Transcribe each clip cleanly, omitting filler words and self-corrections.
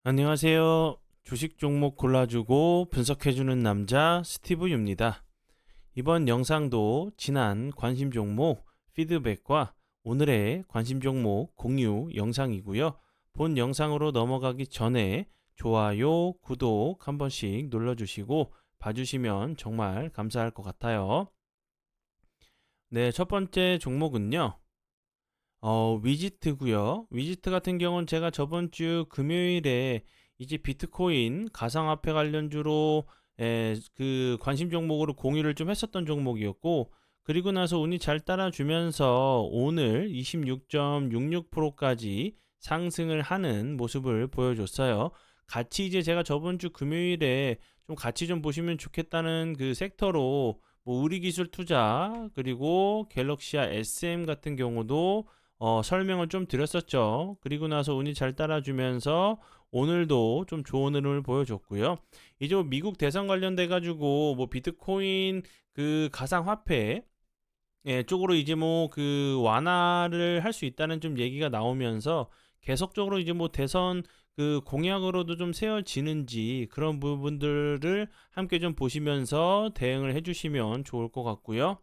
안녕하세요. 주식 종목 골라주고 분석해주는 남자 스티브 유입니다. 이번 영상도 지난 관심 종목 피드백과 오늘의 관심 종목 공유 영상이고요. 본 영상으로 넘어가기 전에 좋아요, 구독 한 번씩 눌러주시고 봐주시면 정말 감사할 것 같아요. 네, 첫 번째 종목은요. 위지트고요. 위지트 같은 경우는 제가 저번 주 금요일에 이제 비트코인 가상화폐 관련주로 그 관심 종목으로 공유를 좀 했었던 종목이었고, 그리고 나서 운이 잘 따라주면서 오늘 26.66%까지 상승을 하는 모습을 보여줬어요. 같이 이제 제가 저번 주 금요일에 좀 같이 좀 보시면 좋겠다는 그 섹터로 뭐 우리기술 투자 그리고 갤럭시아 SM 같은 경우도 설명을 좀 드렸었죠. 그리고 나서 운이 잘 따라주면서 오늘도 좀 좋은 흐름을 보여줬고요. 이제 뭐 미국 대선 관련돼 가지고 뭐 비트코인 그 가상화폐 쪽으로 이제 뭐 그 완화를 할 수 있다는 좀 얘기가 나오면서 계속적으로 이제 뭐 대선 그 공약으로도 좀 세워지는지 그런 부분들을 함께 좀 보시면서 대응을 해주시면 좋을 것 같고요.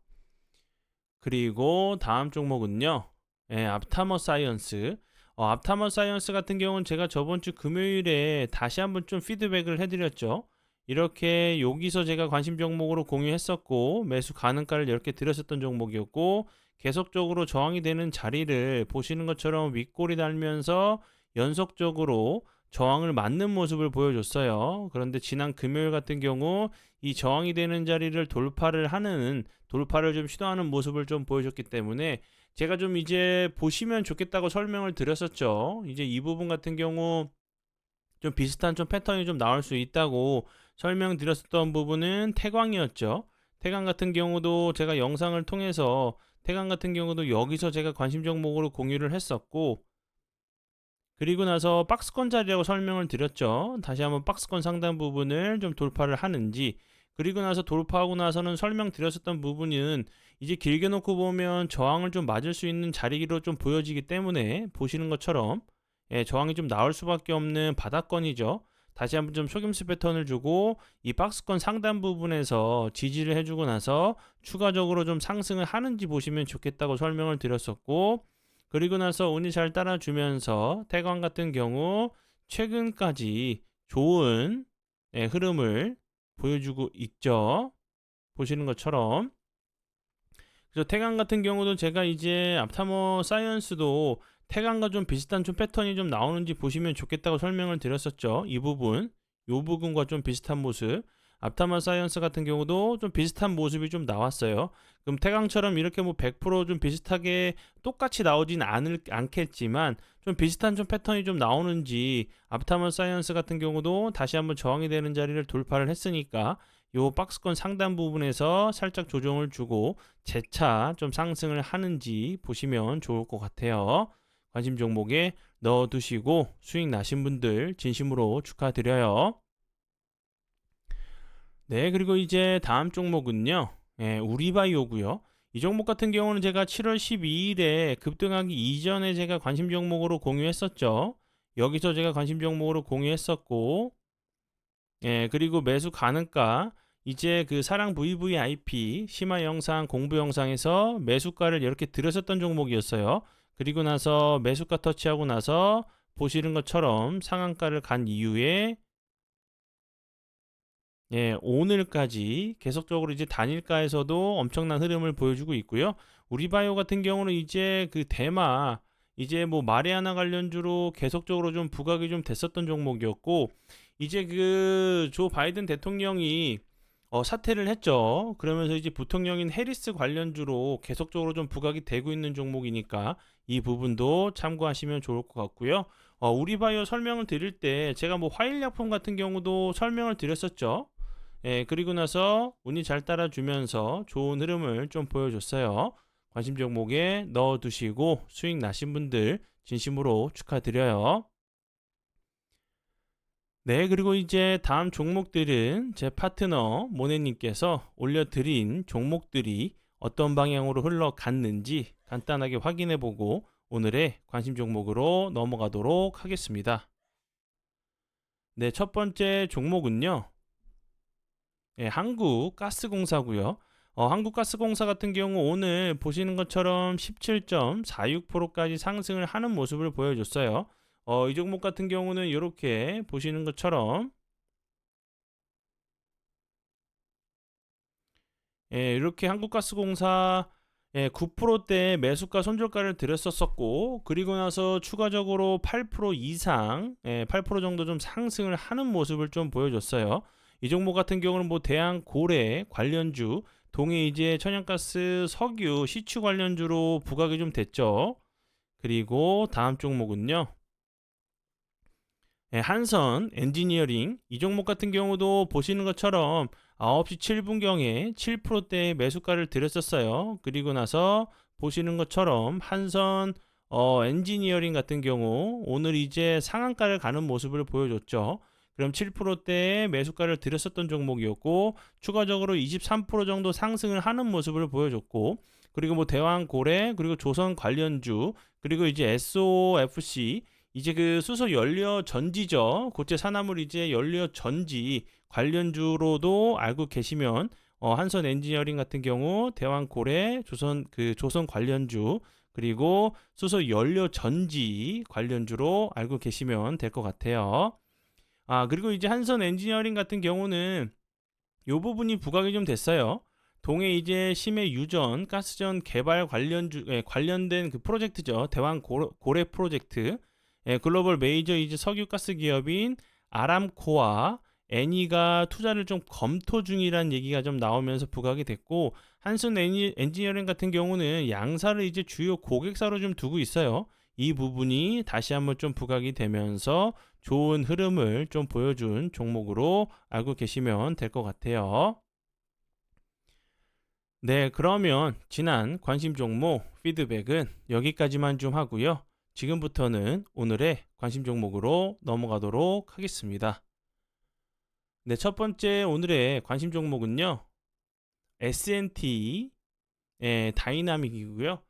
그리고 다음 종목은요. 앞타머 사이언스. 앞타머 사이언스 같은 경우는 제가 저번 주 금요일에 다시 한번 좀 피드백을 해드렸죠. 이렇게 여기서 제가 관심 종목으로 공유했었고 매수 가능가를 이렇게 드렸었던 종목이었고 계속적으로 저항이 되는 자리를 보시는 것처럼 윗골이 달면서 연속적으로 저항을 맞는 모습을 보여줬어요. 그런데 지난 금요일 같은 경우 이 저항이 되는 자리를 돌파를 좀 시도하는 모습을 좀 보여줬기 때문에 제가 좀 이제 보시면 좋겠다고 설명을 드렸었죠. 이제 이 부분 같은 경우 좀 비슷한 좀 패턴이 좀 나올 수 있다고 설명드렸었던 부분은 태광이었죠. 태광 같은 경우도 제가 영상을 통해서 태광 같은 경우도 여기서 제가 관심 종목으로 공유를 했었고 그리고 나서 박스권 자리라고 설명을 드렸죠. 다시 한번 박스권 상단 부분을 좀 돌파를 하는지 그리고 나서 돌파하고 나서는 설명드렸었던 부분은 이제 길게 놓고 보면 저항을 좀 맞을 수 있는 자리로 좀 보여지기 때문에 보시는 것처럼 저항이 좀 나올 수밖에 없는 바닥권이죠. 다시 한번 좀 속임수 패턴을 주고 이 박스권 상단 부분에서 지지를 해주고 나서 추가적으로 좀 상승을 하는지 보시면 좋겠다고 설명을 드렸었고 그리고 나서 운이 잘 따라주면서 태광 같은 경우 최근까지 좋은 흐름을 보여주고 있죠. 보시는 것처럼. 그래서 태광 같은 경우도 제가 이제 앞타머 사이언스도 태광과 좀 비슷한 좀 패턴이 좀 나오는지 보시면 좋겠다고 설명을 드렸었죠. 이 부분, 요 부분과 좀 비슷한 모습. 앞타머 사이언스 같은 경우도 좀 비슷한 모습이 좀 나왔어요. 그럼 태광처럼 이렇게 뭐 100%좀 비슷하게 똑같이 나오진 않겠지만 좀 비슷한 좀 패턴이 좀 나오는지 앞타머 사이언스 같은 경우도 다시 한번 저항이 되는 자리를 돌파를 했으니까 요 박스권 상단 부분에서 살짝 조정을 주고 재차 좀 상승을 하는지 보시면 좋을 것 같아요. 관심 종목에 넣어두시고 수익 나신 분들 진심으로 축하드려요. 네, 그리고 이제 다음 종목은요. 우리바이오고요. 이 종목 같은 경우는 제가 7월 12일에 급등하기 이전에 제가 관심 종목으로 공유했었죠. 여기서 제가 관심 종목으로 공유했었고 그리고 매수 가능가 이제 그 사랑 VVIP 심화 영상 공부 영상에서 매수가를 이렇게 들었었던 종목이었어요. 그리고 나서 매수가 터치하고 나서 보시는 것처럼 상한가를 간 이후에 오늘까지 계속적으로 이제 단일가에서도 엄청난 흐름을 보여주고 있고요. 우리바이오 같은 경우는 이제 그 대마 이제 뭐 마리아나 관련주로 계속적으로 좀 부각이 좀 됐었던 종목이었고 이제 그 조 바이든 대통령이 사퇴를 했죠. 그러면서 이제 부통령인 해리스 관련주로 계속적으로 좀 부각이 되고 있는 종목이니까 이 부분도 참고하시면 좋을 것 같고요. 우리바이오 설명을 드릴 때 제가 뭐 화일약품 같은 경우도 설명을 드렸었죠. 그리고 나서 운이 잘 따라주면서 좋은 흐름을 좀 보여줬어요. 관심 종목에 넣어두시고 수익 나신 분들 진심으로 축하드려요. 네, 그리고 이제 다음 종목들은 제 파트너 모네님께서 올려드린 종목들이 어떤 방향으로 흘러갔는지 간단하게 확인해보고 오늘의 관심 종목으로 넘어가도록 하겠습니다. 네, 첫 번째 종목은요. 예, 한국가스공사고요. 한국가스공사 같은 경우 오늘 보시는 것처럼 17.46%까지 상승을 하는 모습을 보여줬어요. 이 종목 같은 경우는 이렇게 보시는 것처럼 예, 이렇게 한국가스공사 9%대 매수가 손절가를 드렸었고 그리고 나서 추가적으로 8% 이상 8% 정도 좀 상승을 하는 모습을 좀 보여줬어요. 이 종목 같은 경우는 뭐 대한 고래 관련주, 동해 이제 천연가스, 석유, 시추 관련주로 부각이 좀 됐죠. 그리고 다음 종목은요. 한선 엔지니어링 이 종목 같은 경우도 보시는 것처럼 9시 7분경에 7%대 매수가를 드렸었어요. 그리고 나서 보시는 것처럼 한선 엔지니어링 같은 경우 오늘 이제 상한가를 가는 모습을 보여줬죠. 그럼 7%대의 매수가를 드렸었던 종목이었고 추가적으로 23% 정도 상승을 하는 모습을 보여줬고 그리고 뭐 대왕고래 그리고 조선 관련주 그리고 이제 SOFC 이제 그 수소 연료 전지죠. 고체 산화물 이제 연료 전지 관련주로도 알고 계시면 한선 엔지니어링 같은 경우 대왕고래 조선 관련주 그리고 수소 연료 전지 관련주로 알고 계시면 될 것 같아요. 그리고 이제 한선 엔지니어링 같은 경우는 요 부분이 부각이 좀 됐어요. 동해 이제 심해 유전 가스전 개발 관련된 그 프로젝트죠. 고래 프로젝트. 글로벌 메이저 이제 석유 가스 기업인 아람코와 애니가 투자를 좀 검토 중이란 얘기가 좀 나오면서 부각이 됐고 한sun 엔지니어링 같은 경우는 양사를 이제 주요 고객사로 좀 두고 있어요. 이 부분이 다시 한번 좀 부각이 되면서 좋은 흐름을 좀 보여준 종목으로 알고 계시면 될 것 같아요. 네, 그러면 지난 관심 종목 피드백은 여기까지만 좀 하고요. 지금부터는 오늘의 관심 종목으로 넘어가도록 하겠습니다. 네, 첫 번째 오늘의 관심 종목은요. S&T 다이나믹이고요.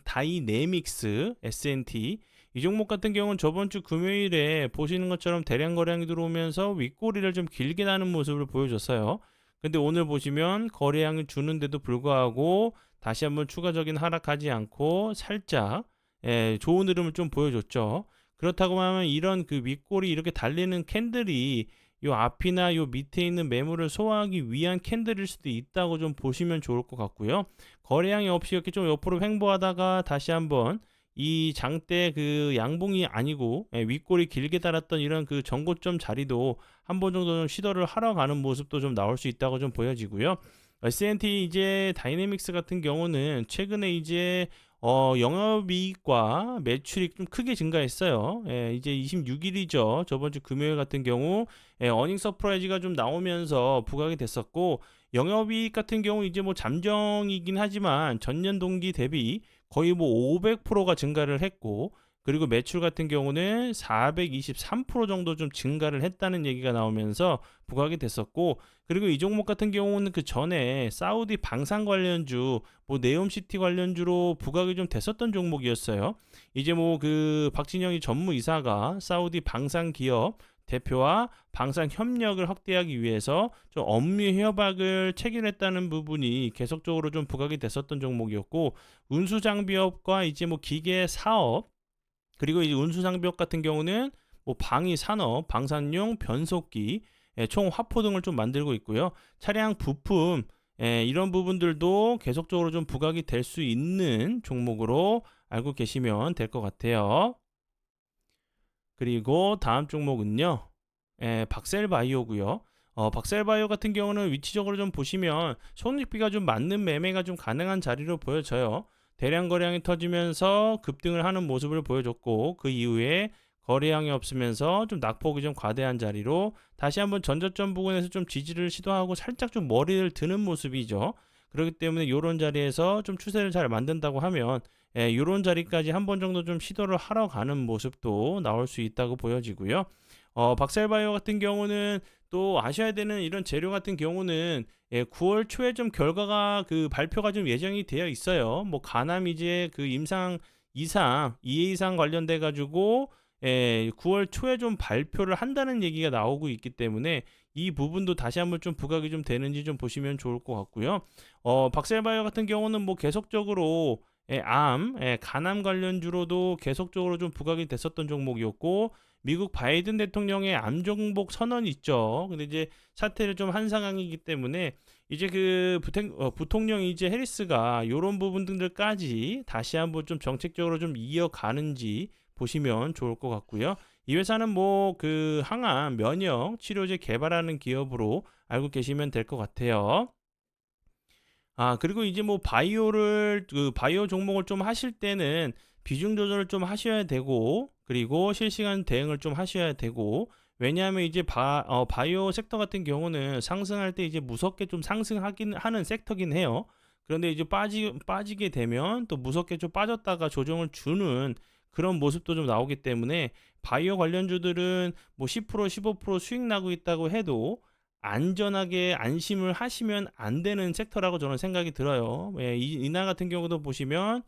다이내믹스 S&T 이 종목 같은 경우는 저번 주 금요일에 보시는 것처럼 대량 거래량이 들어오면서 윗꼬리를 좀 길게 나는 모습을 보여줬어요. 근데 오늘 보시면 거래량을 주는데도 불구하고 다시 한번 추가적인 하락하지 않고 살짝 좋은 흐름을 좀 보여줬죠. 그렇다고 하면 이런 그 윗꼬리 이렇게 달리는 캔들이 요 앞이나 요 밑에 있는 매물을 소화하기 위한 캔들일 수도 있다고 좀 보시면 좋을 것 같고요. 거래량이 없이 이렇게 좀 옆으로 횡보하다가 다시 한번 이 장대 그 양봉이 아니고 윗골이 길게 달았던 이런 그 전고점 자리도 한 번 정도 좀 시도를 하러 가는 모습도 좀 나올 수 있다고 좀 보여지고요. S&T 이제 다이내믹스 같은 경우는 최근에 이제 영업이익과 매출이 좀 크게 증가했어요. 이제 26일이죠. 저번 주 금요일 같은 경우 어닝 서프라이즈가 좀 나오면서 부각이 됐었고 영업이익 같은 경우 이제 뭐 잠정이긴 하지만 전년 동기 대비 거의 뭐 500%가 증가를 했고 그리고 매출 같은 경우는 423% 정도 좀 증가를 했다는 얘기가 나오면서 부각이 됐었고 그리고 이 종목 같은 경우는 그 전에 사우디 방산 관련주 뭐 네옴시티 관련주로 부각이 좀 됐었던 종목이었어요. 이제 뭐 그 박진영이 전무이사가 사우디 방산 기업 대표와 방산 협력을 확대하기 위해서 좀 업무 협약을 체결했다는 부분이 계속적으로 좀 부각이 됐었던 종목이었고 운수 장비업과 이제 뭐 기계 사업 그리고 이제 운수 장비업 같은 경우는 뭐 방위 산업, 방산용 변속기, 총 화포 등을 좀 만들고 있고요. 차량 부품 이런 부분들도 계속적으로 좀 부각이 될 수 있는 종목으로 알고 계시면 될 것 같아요. 그리고 다음 종목은요. 박셀바이오고요. 박셀바이오 같은 경우는 위치적으로 좀 보시면 손익비가 좀 맞는 매매가 좀 가능한 자리로 보여져요. 대량 거래량이 터지면서 급등을 하는 모습을 보여줬고 그 이후에 거래량이 없으면서 좀 낙폭이 좀 과대한 자리로 다시 한번 전저점 부근에서 좀 지지를 시도하고 살짝 좀 머리를 드는 모습이죠. 그렇기 때문에 이런 자리에서 좀 추세를 잘 만든다고 하면 이런 자리까지 한 번 정도 좀 시도를 하러 가는 모습도 나올 수 있다고 보여지고요. 박셀바이오 같은 경우는 또 아셔야 되는 이런 재료 같은 경우는 9월 초에 좀 결과가 그 발표가 좀 예정이 되어 있어요. 뭐 가남 이제 그 임상 이상 2회 이상 관련돼 가지고 9월 초에 좀 발표를 한다는 얘기가 나오고 있기 때문에 이 부분도 다시 한번 좀 부각이 좀 되는지 좀 보시면 좋을 것 같고요. 박셀바이오 같은 경우는 뭐 계속적으로 간암 관련주로도 계속적으로 좀 부각이 됐었던 종목이었고, 미국 바이든 대통령의 암 정복 선언이 있죠. 근데 이제 사태를 좀 한 상황이기 때문에 이제 그 부통령 이제 해리스가 요런 부분들까지 다시 한번 좀 정책적으로 좀 이어가는지 보시면 좋을 것 같고요. 이 회사는 뭐 그 항암 면역 치료제 개발하는 기업으로 알고 계시면 될 것 같아요. 그리고 이제 뭐 바이오 종목을 좀 하실 때는 비중 조절을 좀 하셔야 되고, 그리고 실시간 대응을 좀 하셔야 되고, 왜냐하면 이제 바이오 섹터 같은 경우는 상승할 때 이제 무섭게 좀 상승하긴 하는 섹터긴 해요. 그런데 이제 빠지게 되면 또 무섭게 좀 빠졌다가 조정을 주는 그런 모습도 좀 나오기 때문에, 바이오 관련주들은 뭐 10%, 15% 수익 나고 있다고 해도 안전하게 안심을 하시면 안 되는 섹터라고 저는 생각이 들어요. 이날 같은 경우도 보시면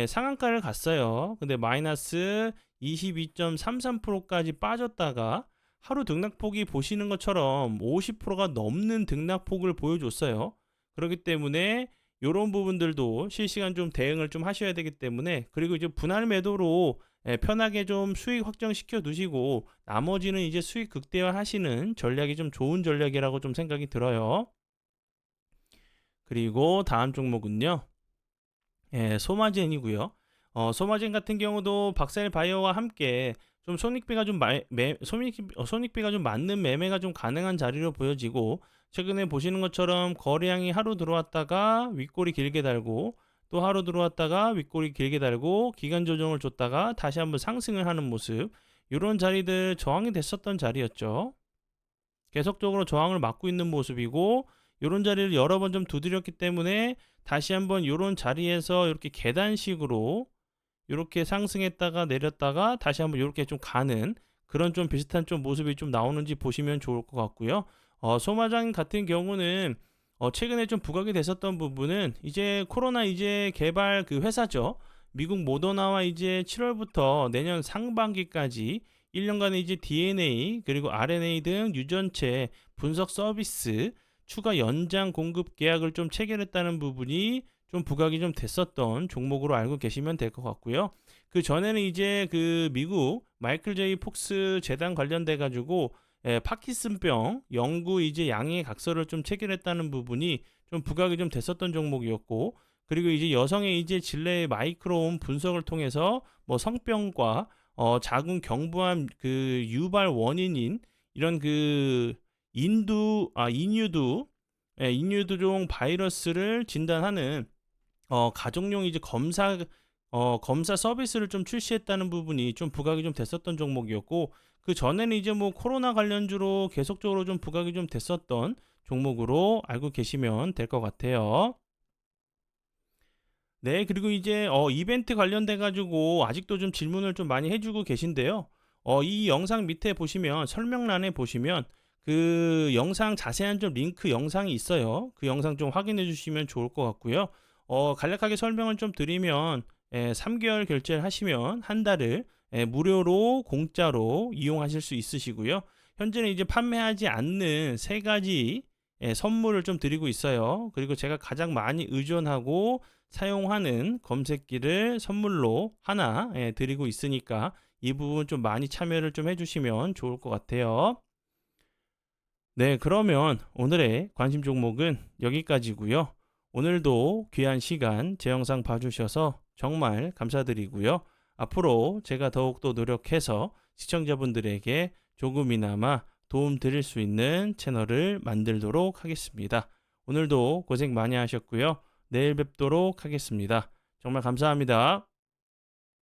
상한가를 갔어요. 근데 마이너스 22.33%까지 빠졌다가 하루 등락폭이 보시는 것처럼 50%가 넘는 등락폭을 보여줬어요. 그렇기 때문에 이런 부분들도 실시간 좀 대응을 좀 하셔야 되기 때문에, 그리고 이제 분할 매도로 편하게 좀 수익 확정시켜 두시고 나머지는 이제 수익 극대화 하시는 전략이 좀 좋은 전략이라고 좀 생각이 들어요. 그리고 다음 종목은요. 소마젠이고요. 소마젠 같은 경우도 박셀 바이오와 함께 좀 손익비가 좀 맞는 매매가 좀 가능한 자리로 보여지고, 최근에 보시는 것처럼 거래량이 하루 들어왔다가 윗꼬리 길게 달고, 또 하루 들어왔다가 윗꼬리 길게 달고 기간 조정을 줬다가 다시 한번 상승을 하는 모습, 이런 자리들 저항이 됐었던 자리였죠. 계속적으로 저항을 막고 있는 모습이고, 이런 자리를 여러 번 좀 두드렸기 때문에 다시 한번 이런 자리에서 이렇게 계단식으로 이렇게 상승했다가 내렸다가 다시 한번 이렇게 좀 가는 그런 좀 비슷한 좀 모습이 좀 나오는지 보시면 좋을 것 같고요. 소마장 같은 경우는 최근에 좀 부각이 됐었던 부분은 이제 코로나 이제 개발 그 회사죠. 미국 모더나와 이제 7월부터 내년 상반기까지 1년간의 이제 DNA 그리고 RNA 등 유전체 분석 서비스 추가 연장 공급 계약을 좀 체결했다는 부분이 좀 부각이 좀 됐었던 종목으로 알고 계시면 될 것 같고요. 그 전에는 이제 그 미국 마이클 제이 폭스 재단 관련돼 가지고 파킨슨병 연구 이제 양해 각서를 좀 체결했다는 부분이 좀 부각이 좀 됐었던 종목이었고, 그리고 이제 여성의 이제 질내 마이크로옴 분석을 통해서 뭐 성병과 자궁 경부암 그 유발 원인인 이런 그 인유두종 바이러스를 진단하는 가족용 이제 검사 서비스를 좀 출시했다는 부분이 좀 부각이 좀 됐었던 종목이었고, 그 전에는 이제 뭐 코로나 관련주로 계속적으로 좀 부각이 좀 됐었던 종목으로 알고 계시면 될 것 같아요. 네, 그리고 이제 이벤트 관련돼 가지고 아직도 좀 질문을 좀 많이 해주고 계신데요. 이 영상 밑에 보시면 설명란에 보시면 그 영상 자세한 좀 링크 영상이 있어요. 그 영상 좀 확인해 주시면 좋을 것 같고요. 간략하게 설명을 좀 드리면 3개월 결제를 하시면 한 달을 무료로 공짜로 이용하실 수 있으시고요. 현재는 이제 판매하지 않는 세 가지 선물을 좀 드리고 있어요. 그리고 제가 가장 많이 의존하고 사용하는 검색기를 선물로 하나 드리고 있으니까 이 부분 좀 많이 참여를 좀 해주시면 좋을 것 같아요. 네, 그러면 오늘의 관심 종목은 여기까지고요. 오늘도 귀한 시간 제 영상 봐주셔서 정말 감사드리고요. 앞으로 제가 더욱더 노력해서 시청자분들에게 조금이나마 도움 드릴 수 있는 채널을 만들도록 하겠습니다. 오늘도 고생 많이 하셨고요. 내일 뵙도록 하겠습니다. 정말 감사합니다.